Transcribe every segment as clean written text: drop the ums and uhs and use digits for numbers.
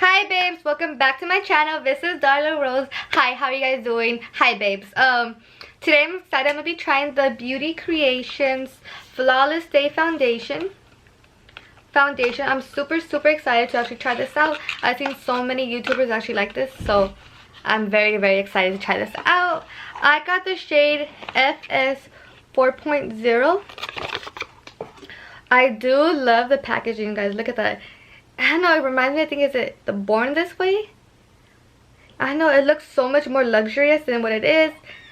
Hi babes, welcome back to my channel. This is Darla Rose. Hi, how are you guys doing? Hi babes. Today I'm excited. I'm gonna be trying the Beauty Creations Flawless Day Foundation. I'm super excited to actually try this out. I've seen so many YouTubers actually like this, so I'm very excited to try this out. I got the shade FS 4.0. I do love the packaging, guys. Look at that. I don't know, it reminds me, I think, is it the Born This Way? I know, it looks so much more luxurious than what it is.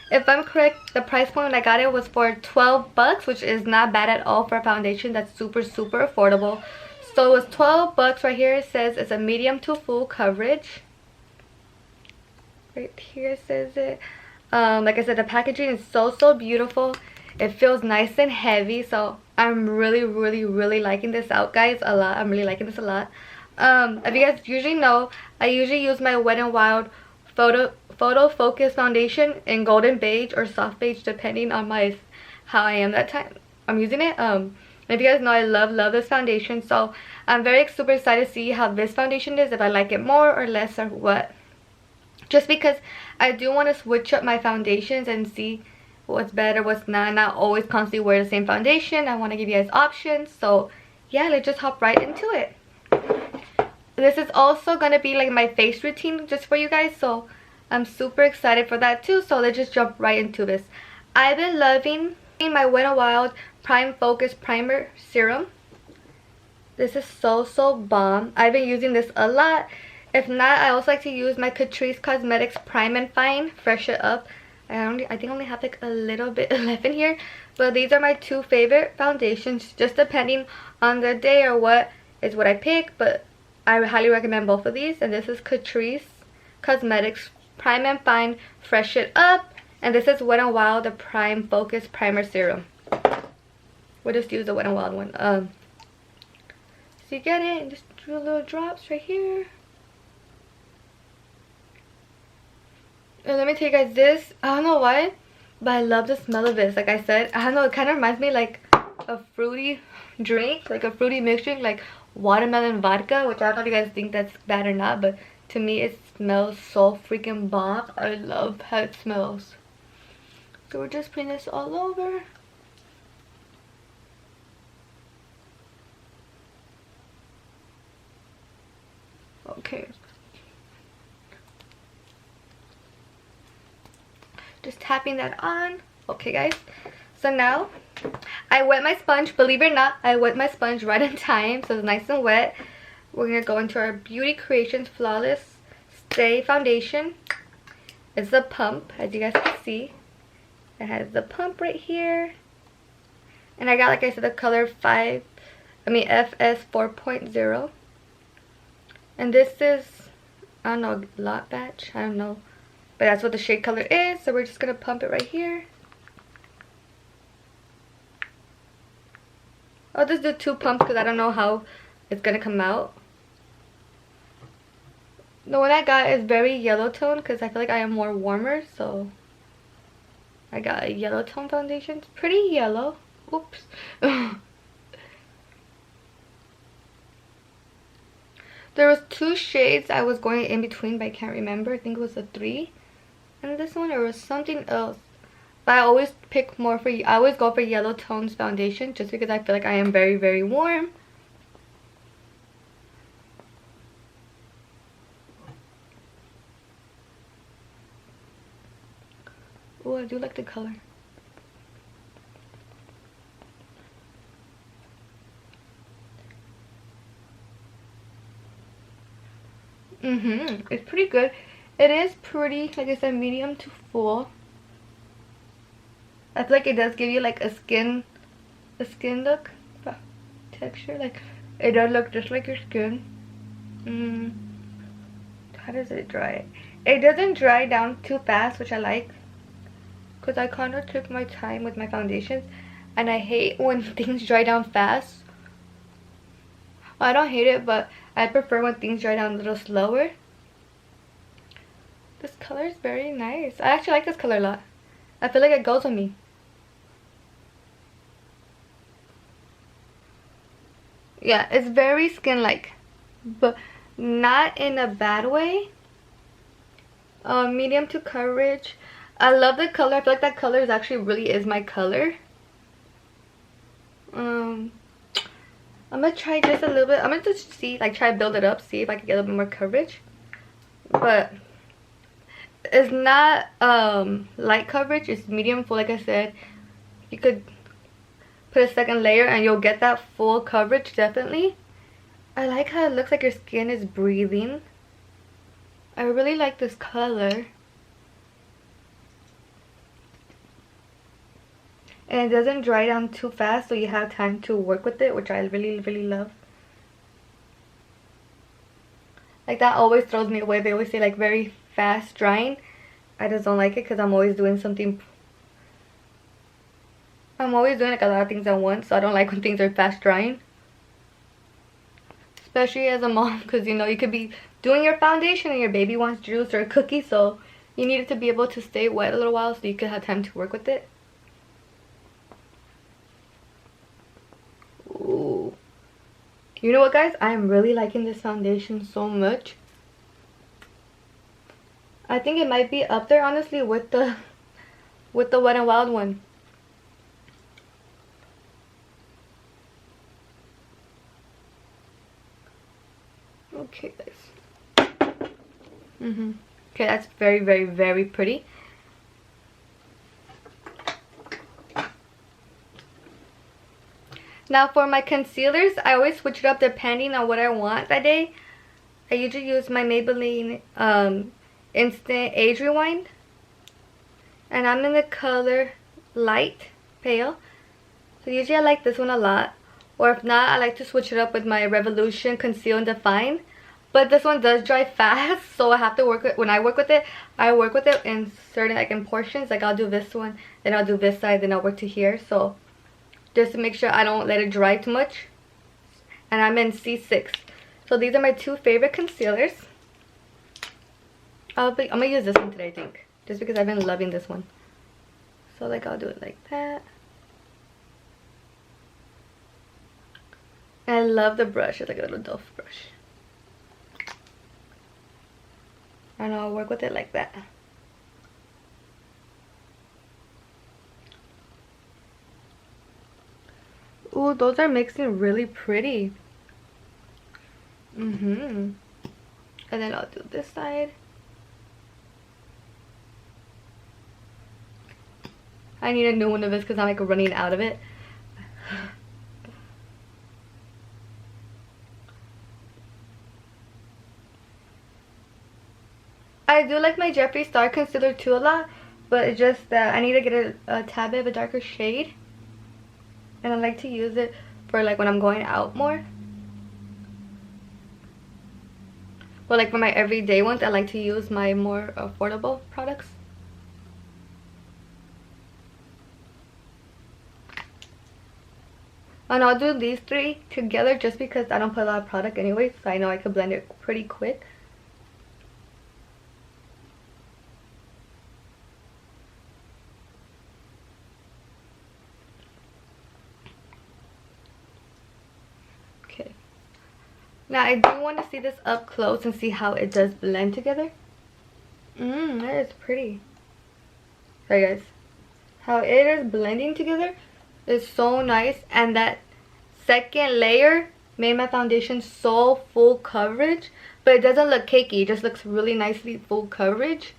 If I'm correct, the price point when I got it was for 12 bucks, which is not bad at all for a foundation. That's super affordable. So it was 12 bucks. Right here it says it's a medium to full coverage. Right here it says it. Like I said, the packaging is so beautiful. It feels nice and heavy, so I'm really liking this out, guys, a lot. I'm really liking this a lot. If you guys usually know, I usually use my Wet n Wild photo focus foundation in golden beige or soft beige, depending on how I am that time I'm using it. If you guys know, I love this foundation, so I'm super excited to see how this foundation is, if I like it more or less or what. Just because I do want to switch up my foundations and see what's better, what's not always constantly wear the same foundation. I want to give you guys options. So yeah, let's just hop right into it. This is also gonna be like my face routine just for you guys, so I'm super excited for that too. So let's just jump right into this. I've been loving my Wet n Wild Prime Focus Primer Serum. This is so bomb. I've been using this a lot. If not, I also like to use my Catrice Cosmetics Prime and Fine Fresh It Up. I think I only have like a little bit left in here, but these are my two favorite foundations, just depending on the day or what is what I pick. But I highly recommend both of these. And this is Catrice Cosmetics Prime and Fine Fresh It Up, and this is Wet n Wild the Prime Focus Primer Serum. We'll just use the Wet n Wild one. So you get it and just do little drops right here. And let me tell you guys, this, I don't know why, but I love the smell of this. Like I said, I don't know, it kind of reminds me like a fruity drink, like a fruity mixed drink, like watermelon vodka, which I don't know if you guys think that's bad or not, but to me it smells so freaking bomb. I love how it smells. So we're just putting this all over. Okay. Just tapping that on. Okay guys, so now I wet my sponge. Believe it or not, I wet my sponge right in time, so it's nice and wet. We're gonna go into our Beauty Creations Flawless Day Foundation. It's a pump, as you guys can see. It has the pump right here, and I got, like I said, the color FS 4.0, and this is, I don't know, lot batch, I don't know, but that's what the shade color is. So we're just gonna pump it right here. I'll just do 2 pumps because I don't know how it's gonna come out. The one I got is very yellow tone because I feel like I am more warmer, so I got a yellow tone foundation. It's pretty yellow. Oops. There was 2 shades I was going in between, but I can't remember. I think it was a 3. And this one, or was something else. But I always pick more for, I always go for yellow tones foundation just because I feel like I am very warm. Oh, I do like the color. It's pretty good. It is pretty, like I said, medium to full. I feel like it does give you like a skin look, texture. Like it does look just like your skin. How does it dry? It doesn't dry down too fast, which I like, because I kind of took my time with my foundations, and I hate when things dry down fast. Well, I don't hate it, but I prefer when things dry down a little slower. This color is very nice. I actually like this color a lot. I feel like it goes with me. Yeah, it's very skin-like. But not in a bad way. Medium to coverage. I love the color. I feel like that color is actually really is my color. I'm gonna try just a little bit. I'm gonna just see, like, try to build it up, see if I can get a little bit more coverage. But it's not light coverage, it's medium full. Like I said, you could put a second layer and you'll get that full coverage, definitely. I like how it looks like your skin is breathing. I really like this color. And it doesn't dry down too fast, so you have time to work with it, which I really, really love. Like, that always throws me away. They always say, like, very fast drying. I just don't like it because I'm always doing something. I'm always doing, like, a lot of things at once, so I don't like when things are fast drying. Especially as a mom, because, you know, you could be doing your foundation and your baby wants juice or a cookie, so you need it to be able to stay wet a little while so you could have time to work with it. Ooh. You know what, guys? I am really liking this foundation so much. I think it might be up there, honestly, with the Wet n Wild one. Okay, guys. Okay, that's very, very, very pretty. Now for my concealers, I always switch it up depending on what I want that day. I usually use my Maybelline Instant Age Rewind. And I'm in the color Light Pale. So usually I like this one a lot. Or if not, I like to switch it up with my Revolution Conceal and Define. But this one does dry fast, so I have to work with, when I work with it, I work with it in certain, like, in portions. Like, I'll do this one, then I'll do this side, then I'll work to here. So just to make sure I don't let it dry too much. And I'm in C6. So these are my two favorite concealers. I'm gonna use this one today, I think, just because I've been loving this one. So, like, I'll do it like that. And I love the brush. It's like a little doff brush. And I'll work with it like that. Ooh, those are mixing really pretty. And then I'll do this side. I need a new one of this because I'm, like, running out of it. I do like my Jeffree Star concealer too a lot, but it's just that I need to get a tad bit of a darker shade. And I like to use it for, like, when I'm going out more. But, like, for my everyday ones, I like to use my more affordable products. And I'll do these three together just because I don't put a lot of product anyway, so I know I could blend it pretty quick. Okay. Now I do want to see this up close and see how it does blend together. That is pretty. Sorry, guys. How it is blending together is so nice, and that second layer made my foundation so full coverage, but it doesn't look cakey. It just looks really nicely full coverage.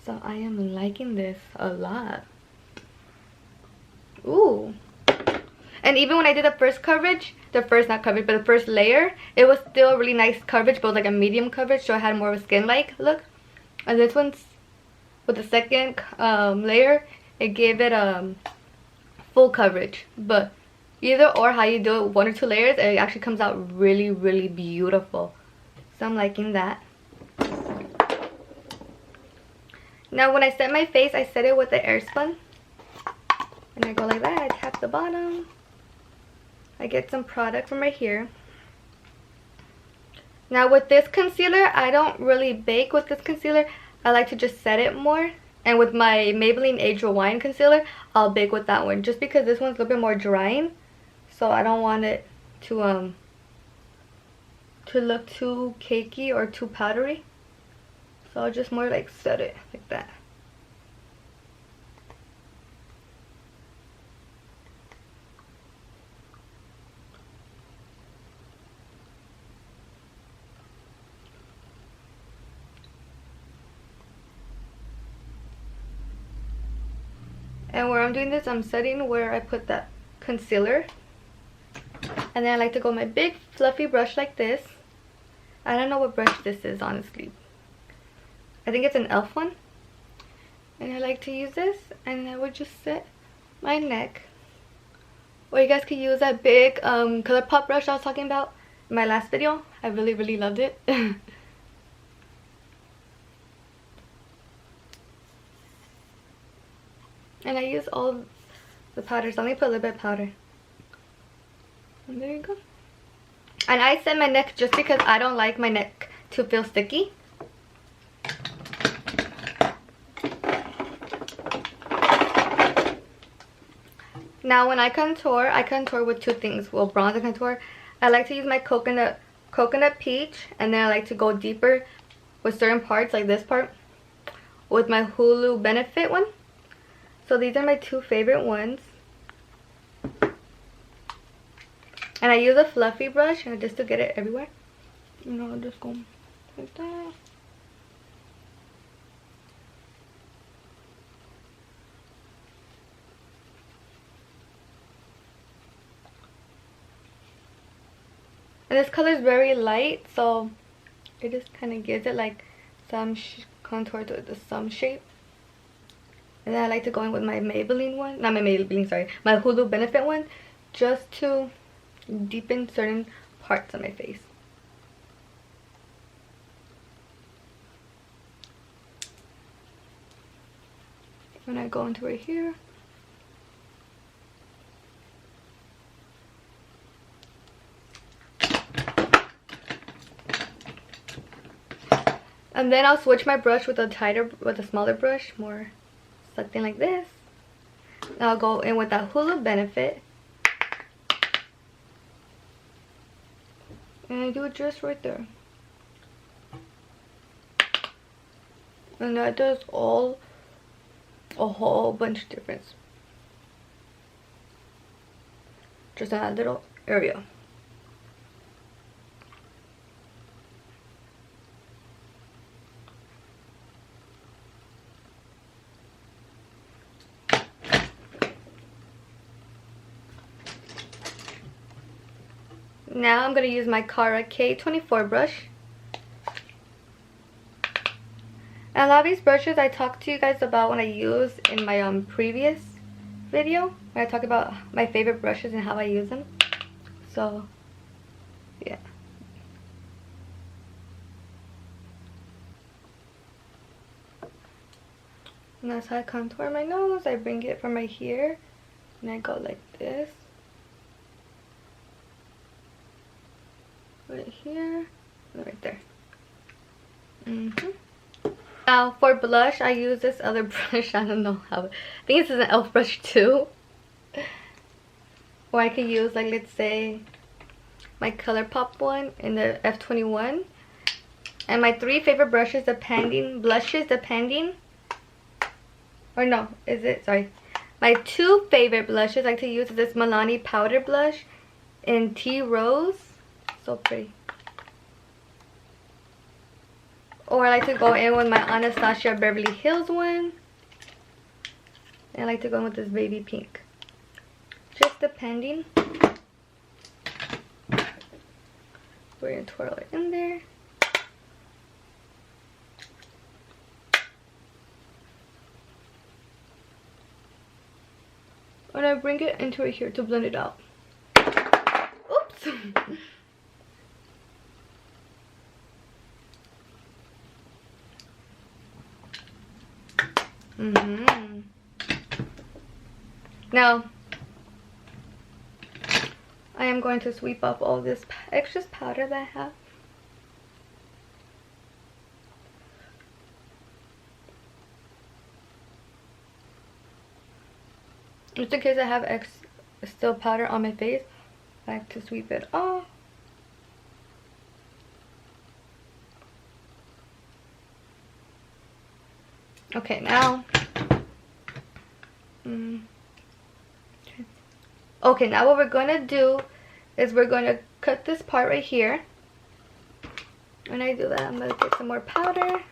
So I am liking this a lot. Ooh. And even when I did the first coverage, the first layer, it was still really nice coverage, but like a medium coverage, so I had more of a skin-like look. And this one's with the second layer, it gave it full coverage. But either or how you do it, 1 or 2 layers, it actually comes out really, really beautiful. So I'm liking that. Now when I set my face, I set it with the air spun. And I go like that, I tap the bottom. I get some product from right here. Now with this concealer, I don't really bake with this concealer. I like to just set it more. And with my Maybelline Age Rewind concealer, I'll bake with that one. Just because this one's a little bit more drying. So I don't want it to to look too cakey or too powdery. So I'll just more like set it like that. And where I'm doing this, I'm setting where I put that concealer. And then I like to go with my big fluffy brush like this. I don't know what brush this is, honestly. I think it's an e.l.f. one. And I like to use this, and I would just set my neck. Or you guys could use that big ColourPop brush I was talking about in my last video. I really loved it. And I use all the powders. Let me put a little bit of powder. And there you go. And I set my neck just because I don't like my neck to feel sticky. Now when I contour with two things. Well, bronze and contour. I like to use my coconut peach, and then I like to go deeper with certain parts, like this part, with my Hulu Benefit one. So these are my two favorite ones. And I use a fluffy brush just to get it everywhere. You know, I'll just go like that. And this color is very light, so it just kind of gives it like some contour to the some shape. And then I like to go in with my Maybelline one, not my Maybelline, sorry, my Hulu Benefit one, just to deepen certain parts of my face. When I go into right here. And then I'll switch my brush with a smaller brush, more something like this. Now I'll go in with that Hulu Benefit. And I do it just right there. And that does a whole bunch of difference. Just in that little area. Now I'm going to use my Cara K24 brush. And a lot of these brushes I talked to you guys about when I used in my previous video, when I talk about my favorite brushes and how I use them. So, yeah. And that's how I contour my nose. I bring it from right here, and I go like this. Right here, and right there. Now for blush, I use this other brush. I don't know how. I think this is an e.l.f. brush too. Or I could use, like, let's say my ColourPop one in the F21. And my three favorite brushes, depending. Or no, is it? Sorry. My two favorite blushes I like to use is this Milani powder blush in Tea Rose. So pretty. Or I like to go in with my Anastasia Beverly Hills one. And I like to go in with this baby pink. Just depending. We're going to twirl it in there. And I bring it into right here to blend it out. Oops! Now, I am going to sweep up all this extra powder that I have. Just in case I have still powder on my face, I like to sweep it off. Okay, now okay, now what we're gonna do is we're gonna cut this part right here. When I do that, I'm gonna get some more powder,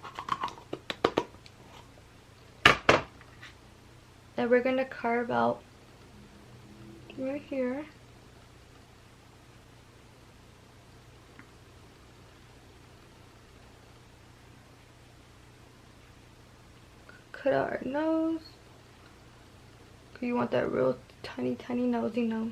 and we're gonna carve out right here. Cut out our nose. You want that real tiny nose, you know.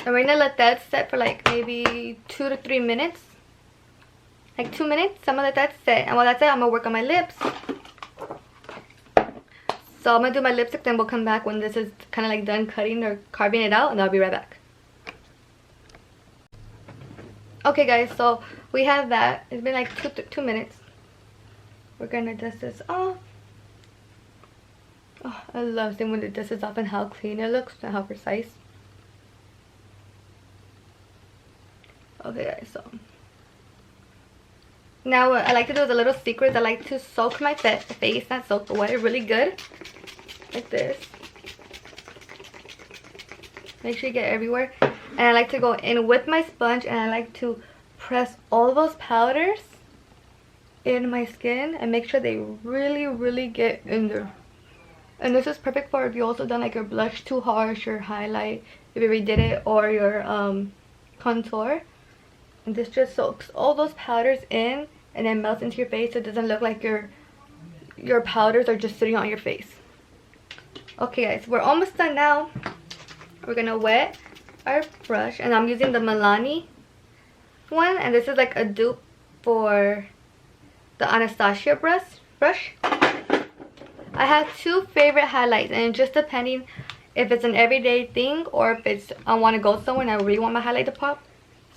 And we're gonna let that set for like maybe 2 to 3 minutes. Like 2 minutes. I'm gonna let that set. And while that's it, I'm gonna work on my lips. So I'm gonna do my lipstick, then we'll come back when this is kind of like done cutting or carving it out, and I'll be right back. Okay guys, so we have that. It's been like 2 minutes. We're gonna dust this off. Oh, I love seeing when it dusts off and how clean it looks and how precise. Okay guys, so now what I like to do is a little secret. I like to soak my face, not soak, but wet it really good. Like this. Make sure you get everywhere. And I like to go in with my sponge, and I like to press all those powders in my skin and make sure they really get in there. And this is perfect for if you also done like your blush too harsh, your highlight, if you redid it, or your contour. And this just soaks all those powders in and then melts into your face, so it doesn't look like your powders are just sitting on your face. Okay guys, we're almost done now. We're gonna wet our brush, and I'm using the Milani one, and this is like a dupe for the Anastasia brush. I have 2 favorite highlights, and just depending if it's an everyday thing or if it's I want to go somewhere and I really want my highlight to pop,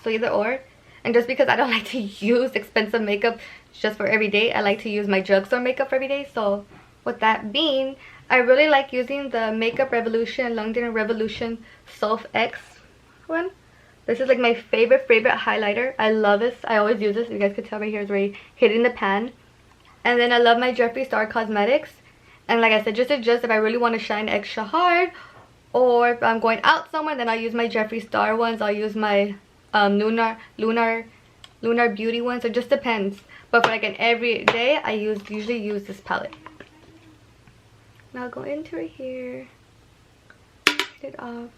so either or. And just because I don't like to use expensive makeup just for everyday, I like to use my drugstore makeup for everyday. So with that being, I really like using the Makeup Revolution London Revolution Self X one. This is like my favorite highlighter. I love this. I always use this. You guys can tell my hair is already hitting the pan. And then I love my Jeffree Star Cosmetics. And like I said, just adjust if I really want to shine extra hard, or if I'm going out somewhere, then I'll use my Jeffree Star ones. I'll use my Lunar Beauty ones. So it just depends. But for like an everyday, I usually use this palette. Now I'll go into right here, get it off.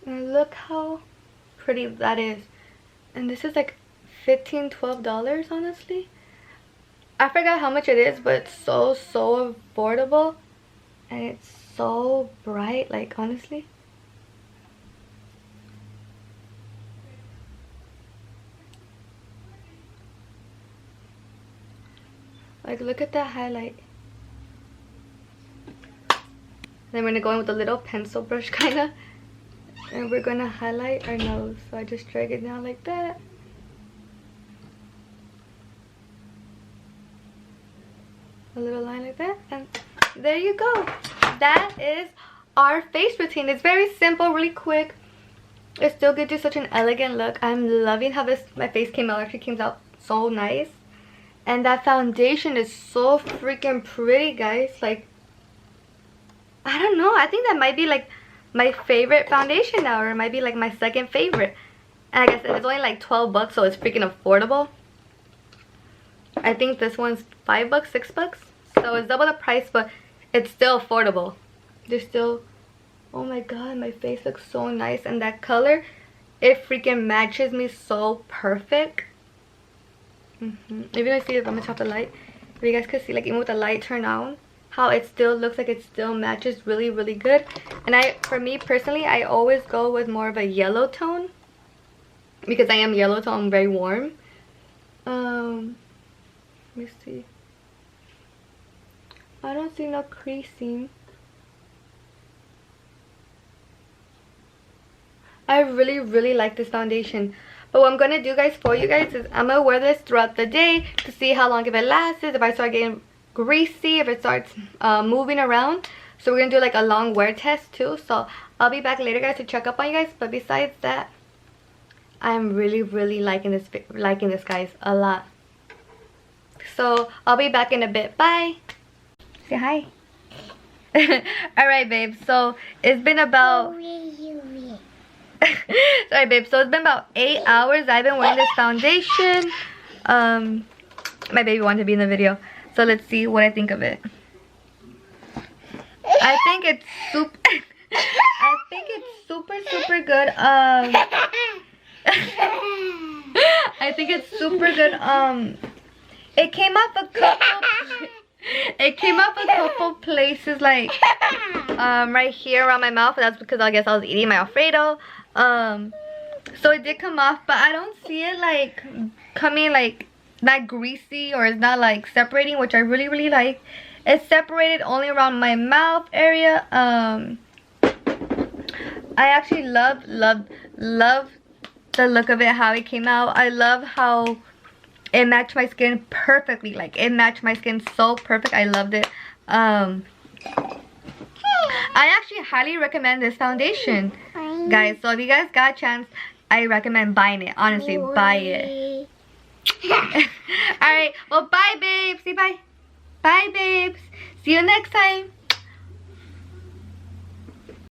And look how pretty that is. And this is like $15–12, honestly. I forgot how much it is, but it's so affordable, and it's so bright, like honestly. Like look at that highlight. Then we're gonna go in with a little pencil brush kinda, and we're gonna highlight our nose. So I just drag it down like that. A little line like that, and there you go. That is our face routine. It's very simple, really quick. It still gives you such an elegant look. I'm loving how my face actually came out so nice. And that foundation is so freaking pretty, guys. Like, I don't know. I think that might be like my favorite foundation now, or it might be like my second favorite. And like I said, it's only like 12 bucks, so it's freaking affordable. I think this one's $5, $6. So it's double the price, but it's still affordable. There's still, oh my god, my face looks so nice. And that color, it freaking matches me so perfect. Even if I'm gonna turn off the light, if you guys could see, like even with the light turned on, how it still looks like it still matches really good. And for me personally, I always go with more of a yellow tone, because I am yellow tone, I'm very warm. Let me see. I don't see no creasing. I really like this foundation. But what I'm gonna do, guys, for you guys is I'm gonna wear this throughout the day to see how long if it lasts, if I start getting greasy, if it starts moving around. So we're gonna do like a long wear test too. So I'll be back later, guys, to check up on you guys. But besides that, I'm really liking this, guys, a lot. So I'll be back in a bit. Bye. Say hi. Alright, babe. So it's been about sorry, babe. So it's been about 8 hours I've been wearing this foundation. My baby wanted to be in the video, so let's see what I think of it. I think it's super I think it's super good. I think it's super good. It came off a couple places, like right here around my mouth. That's because I guess I was eating my Alfredo. So it did come off, but I don't see it like coming like not greasy, or it's not like separating, which I really like. It's separated only around my mouth area. I actually love the look of it, how it came out. I love how it matched my skin perfectly. Like, it matched my skin so perfect. I loved it. I actually highly recommend this foundation, guys. So if you guys got a chance, I recommend buying it. Honestly, buy it. Alright, well, bye, babes. Say bye. Bye, babes. See you next time.